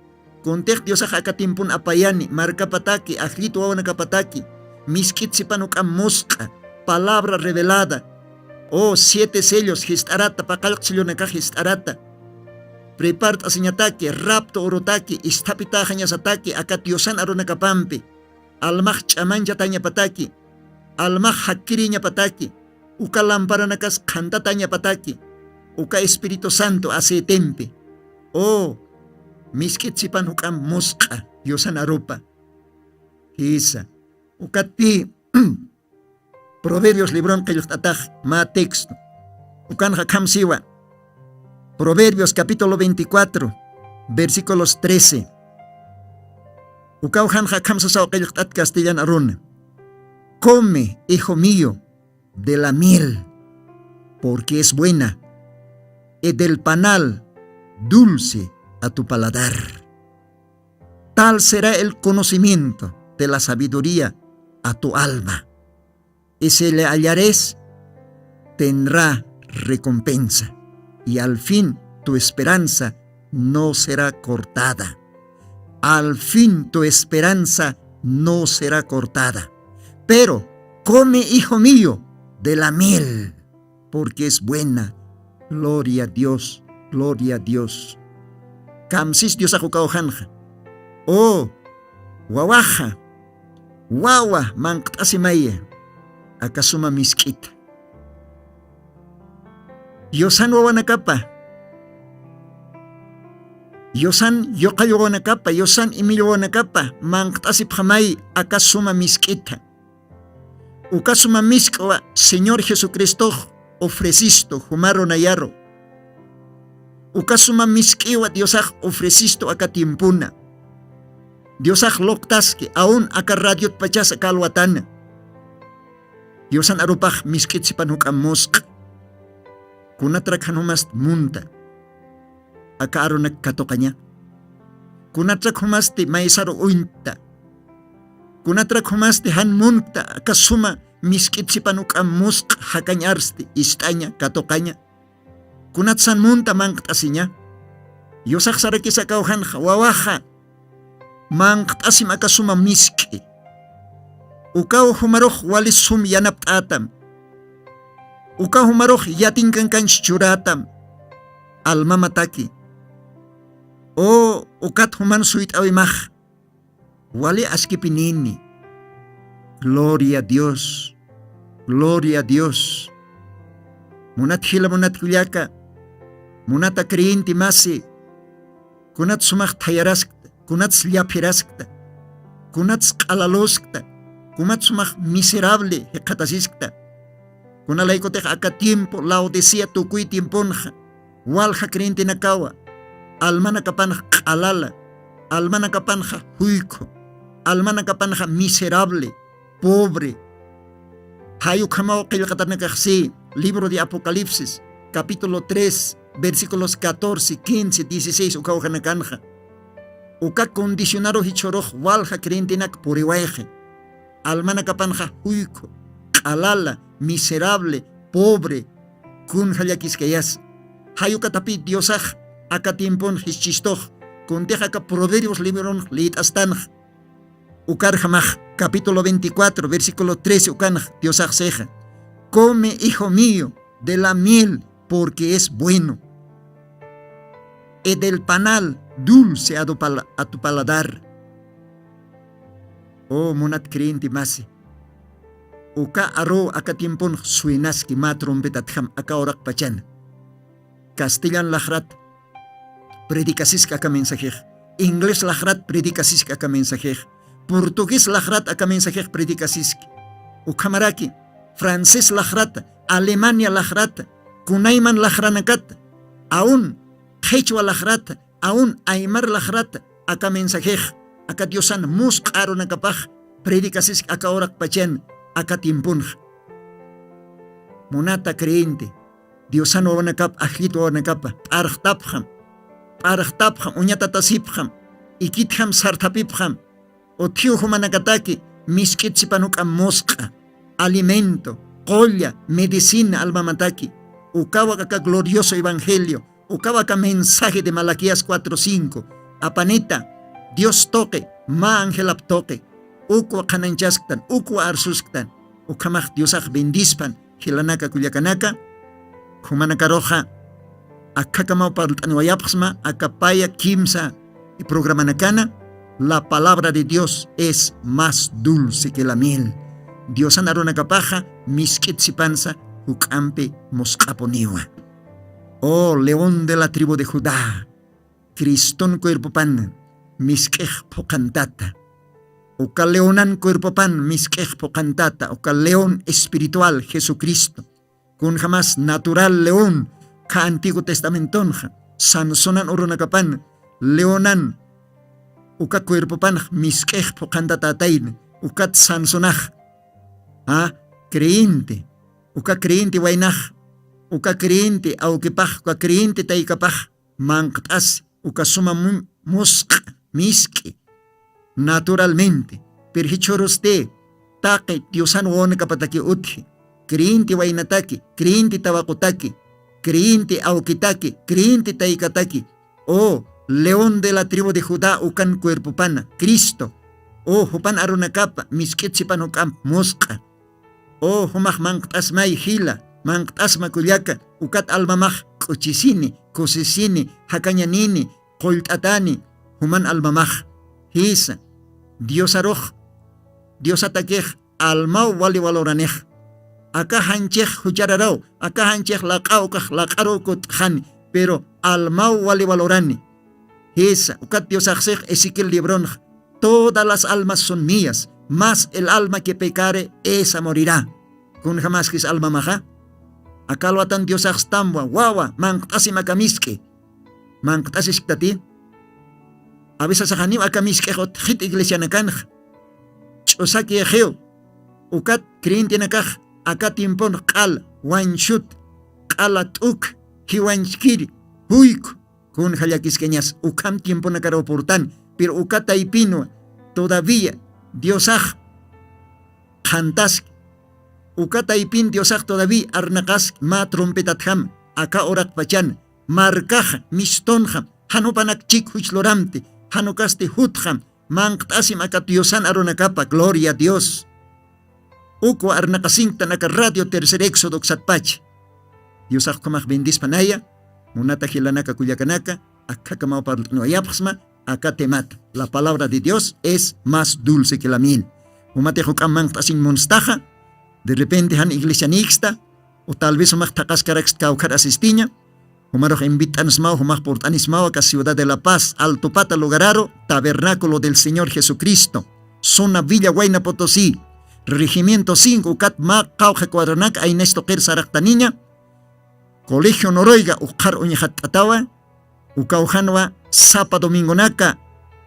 contej Dios acá tiempon apayani, marca pataki, ajlito awana pataki, miskit sipanuk mosca, palabra revelada, oh 7 sellos, histarata, pakalxilionacaj histarata. Prepart asiñataki, rapto orotaki, istapitajañas ataki, akatiosan aronakapampi. Almaj chamancha taña pataki. Almaj hakiriña pataki. Uka lamparanakas kantataña pataki. Uka Espíritu Santo acetempe. Oh, miskitsipan hukam mosqa, Diosan aropa. Isa. Ukati Proverbios libron kayuhtataj, ma texto. Ukan hakam siwa. Proverbios capítulo 24, versículos 13. Ukauhan hakam sasao kayuhtat Castellan arun. Come, hijo mío, de la miel, porque es buena, y del panal, dulce a tu paladar. Tal será el conocimiento de la sabiduría a tu alma. y si le hallares, tendrá recompensa, y al fin tu esperanza no será cortada. Al fin tu esperanza no será cortada. Pero come, hijo mío, de la miel, porque es buena. Gloria a Dios, gloria a Dios. Kamsis Dios ajukauhanja. Oh, wawaja, wawa manqtasimaya, akasuma miskita. Yosan wawanakapa. Yosan yoqayowanakapa, yosan imiyowanakapa, manqtasiphamay akasuma miskita. Ukasuma miskwa, Señor Jesucristo, ofrecisto, humaro nayaro. Ukasuma miskiwa, Diosaj ofrecisto akatimpuna. Diosaj loktaski, aún aka radiot pachas akalwatana. Diosan arupaj miskitsipan hukamosk. Kunatrak hanumas munta. Aka aronak katokanya. Kunatrak humasti maisaro uinta. Kunatrak humasti han munta akasuma miskitsipan hukamosk hakanyarsti istaña katokanya. Kunatsan munta manqtasiña. Yosaq sarakisa kauhanja wawaja. Manqtasim akasuma miski. Ukaw humaroj walis sum yanaptatam. Ukaw humaroj yatinkankan churatam. Almamataki. O ukat human suit awimaj. Wali askipinini. Gloria a Dios. Gloria a Dios. Munat hila munat kulyaka. Munata creyenti masi. Kunat sumaj tayaraskta. Kunat sliapiraskta. Kunat skalaloskta. Kunat sumaj miserable hekatasiskta. Kunalaykotej aka tiempo laodicea tukuy tiemponja. Walja creyenti nakawa. Almana kapanja kalala. Almana kapanja huiko. Almana kapanja miserable. Pobre. Hayu kamao qillqatanakajsi. Libro de Apocalipsis, capítulo 3, versículos 14, 15, 16, ukaujanakanja. Uka condicionaro hichoroj walja creyentinak puriwaje. Almana kapanja huiko, alala, miserable, pobre, kun hayakiskayas. Hayuka tapi diosaj, aka tiempon hischistoj, kunteja ka proverbios libron lit astanj. Ukarjamaj, capítulo 24, versículo 13, ukanj, diosaj seja. Come, hijo mío, de la miel, porque es bueno. Y del panal dulce a tu paladar. Oh, monat creyente masi. Uka aro aka tiempon suenaski ma trompetatjam aka orak pachan. Castellan lajrat predicasisk aka mensajej. Inglés lajrat predicasisk aka mensajej. Portugués lajrat aka mensajej predicasisk. Ukamaraki. Francés lajrata, Alemania lajrata, Kunaiman lajranakata, aún Quechua lajrata, aún Aymar lajrata, aka mensajej, aka diosan musqaro nakapaj, predicasis aka orak pachan, aka timpunj. Monata creyente, diosan wanakap, ajito wanakapa, parchtapjam, uñatatasipjam, ikitham sartapipjam, otiuhumanakataki, miskitsipanuk mosqa. Alimento, colla, medicina, almamataki. Ukawa kaka glorioso evangelio. Ukawa ka mensaje de Malaquías 4:5. Apanita, Dios toque, ma angelap toque. Ukwa kananchasktan, ukwa arsusktan. Ukamaj Diosaj bendispan, hilanaka kuyakanaka. Humanaka roja. Akakamao parutaniwayapsma, akapaya kimsa. Y programanakana, la palabra de Dios es más dulce que la miel. Diosan arona kapaja, miskitsipansa, hukampe moscaponiwa. Oh, león de la tribu de Judá, Cristón cuerpopan, miskej pocantata. Oka leonan cuerpopan, miskej pocantata. Oka león espiritual, Jesucristo. Con jamás natural león, ka Antiguo Testamentonja, Sansonan oronakapan, leonan. Oka cuerpopan, miskej pocantatatain, ukat Sansonaj. Creyente, uka creyente wainaj, uka creyente aukepaj, uka creyente taikapaj, manqtas, uka suma musk, miski, naturalmente, perhichoroste, taqi Diosan wona kapataki uthi, kriinti wainataki, kriinti tabakutaki, kriinti aukitaki, kriinti taikataki, oh león de la tribu de Judá ukan cuerpo pana, Cristo, oh hupan arunakapa, miskitsipan ukam musqa, oh humaj manqtas may hila, manqtas makullaka, ukat almamaj kuchisini, kusisini, hakañanini, qolt'atani, human almamaj, hisa, Dios aroj, Dios atakej, almau wali waloranej, acá hanchej huchararao, acá hanchej laqaukaj laqaro kutjani, pero almau wali valorani, hisa, ukat Dios ajsej Ezequiel libron, todas las almas son mías, más el alma que pecare, esa morirá. Kun jamás kis alma maja. Acá lo atan Dios ajstambua, wawa, manqtasi makamiske. Manqtasi siktati. A veces ajanim akamiske hot hit iglesia nakanj. Chosaki ejeo. Ukat kriinti nakaj, acá tiempon qal, wanshut, qalatuk, hiwanchkiri, huik. Kun jalakiskeñas, ukam tiempo nakaroportan. Pero ukata y pino, todavía Dios aj jantas, ukata y pin Dios aj todavía arnakas ma trompetatham, acá orak pachan, marcaja, mistonjam, hanopanak chik huchloramte, hanokaste hutham, manqtasim acá Diosan aronakapa, gloria a Dios. Uko arnakasinta naka radio tercer éxodo xatpach. Dios aj kamaj bendis panaya, munata hilanaka kuyakanaka, acá kamao no ayapsma. Acá te mata. La palabra de Dios es más dulce que la miel. Umate hukam manqtasin monstaja, de repente han iglesia nixta, o tal vez umaj taqaskarax kaukar asistiña, umaroj invitanismao, umaj portanismao acá Ciudad de la Paz, Alto Pata Lugararo, Tabernáculo del Señor Jesucristo, zona Villa Huayna Potosí, Regimiento 5, ukat ma kauja cuadranac, ainesto ker saractaniña, Colegio Noroiga, ukar uñehat atawa, ukaujanwa sapa domingo naka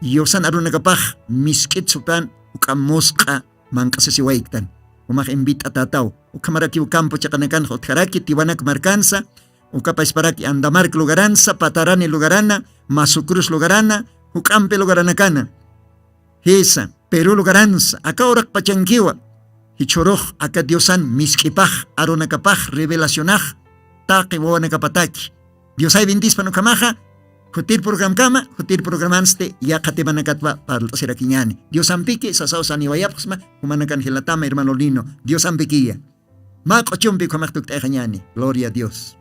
yosan arunakapaj miskitsupan ukamosqa manqasasi waiktan umaj invita tatao ukamaraki ukampo chaqanakan hotjaraki tibanak marcanza ukapa isparaki andamark lugaranza patarani lugarana masucruz lugarana ukampe lugaranakana hesa Perú lugaranza acá orak pachankiwa hichoroj acá Diosan miskipaj arunakapaj revelacionaj taqi wawanakapataki Diosay bendispa nukamaja Hutir program kama, hutir programanste ya katebanakatwa para serakiñani. Dios ampiki sasao saniwayapsma, humanakan hilatama hermano Lino. Dios ampikiya. Ma kochumpi kumaktuk tejañani. Gloria a Dios.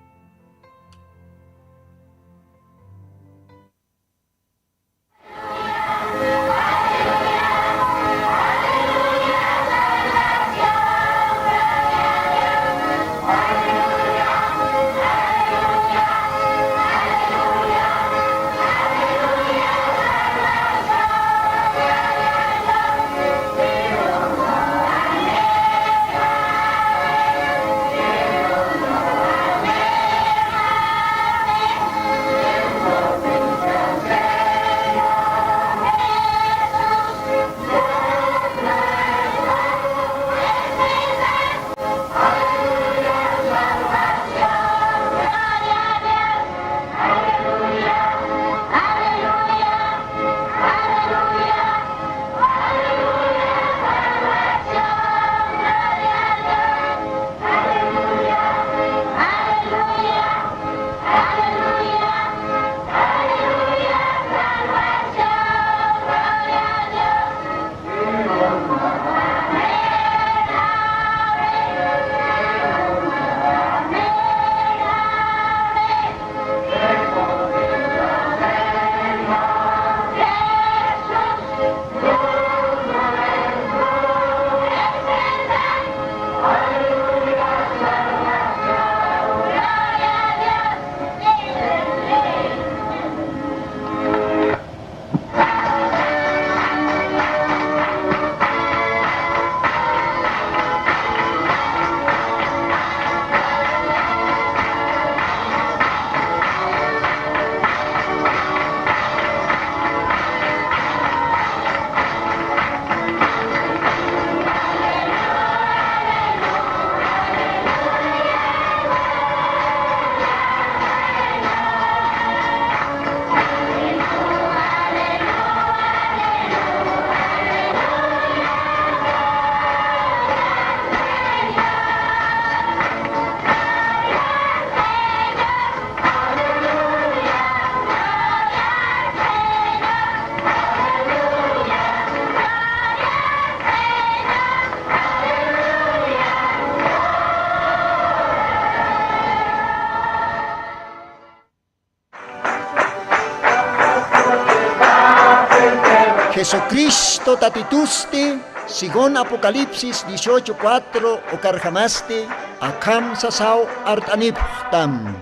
Jesucristo tatitusti, según Apocalipsis 18:4 okarjamaste, akam sasau artaniptam.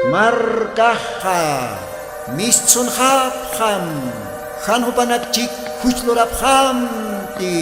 Markaha, mischunhapham, hanhupanakchik huchloraphamti.